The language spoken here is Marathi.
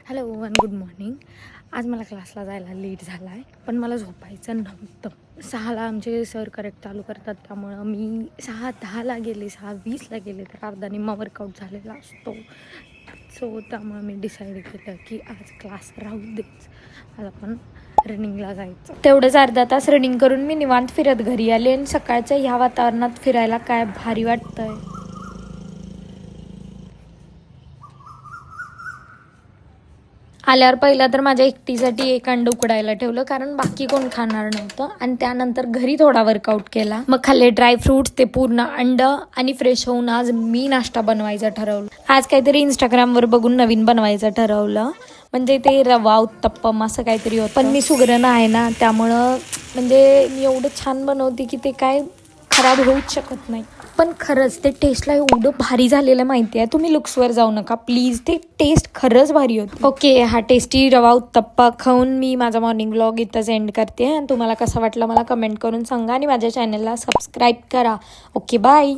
Hello and good morning. आज मला क्लासला जायला लेट झाला आहे, पण मला झोपायचं नव्हतं. 6ला आमचे सर करेक्ट चालू करतात, त्यामुळं मी 6:10ला गेले, 6:20ला गेले तर अर्धा निम्मा वर्कआउट झालेला असतो. सो त्यामुळं मी डिसाईड केलं की आज क्लास राहू देच, आज आपण रनिंगला जायचं. तेवढंच अर्धा तास रनिंग करून मी निवांत फिरत घरी आले. आणि सकाळच्या ह्या वातावरणात फिरायला काय भारी वाटतंय. आल्यावर पहिला तर माझ्या एकटीसाठी एक अंड उकडायला ठेवलं, कारण बाकी कोण खाणार नव्हतं. आणि त्यानंतर घरी थोडा वर्कआउट केला, मग खाल्ले ड्रायफ्रुट्स, ते पूर्ण अंड. आणि फ्रेश होऊन आज मी नाश्ता बनवायचा ठरवलं. आज काहीतरी इंस्टाग्रामवर बघून नवीन बनवायचं ठरवलं, म्हणजे ते रवा उत्तप्पम असं काहीतरी होतं. पण मी सुगरण आहे ना, त्यामुळं म्हणजे मी एवढं छान बनवते की ते काय खराब होऊच शकत नाही. पण खरंच ते टेस्टला एवढं भारी झालेलं माहिती आहे. तुम्ही लुक्सवर जाऊ नका प्लीज, ते टेस्ट खरंच भारी होती. ओके, हा टेस्टी रवा उत्तप्पा खाऊन मी माझा मॉर्निंग व्लॉग इथंच एंड करते. आणि तुम्हाला कसा वाटला मला कमेंट करून सांगा, आणि माझ्या चॅनलला सबस्क्राईब करा. Okay, bye.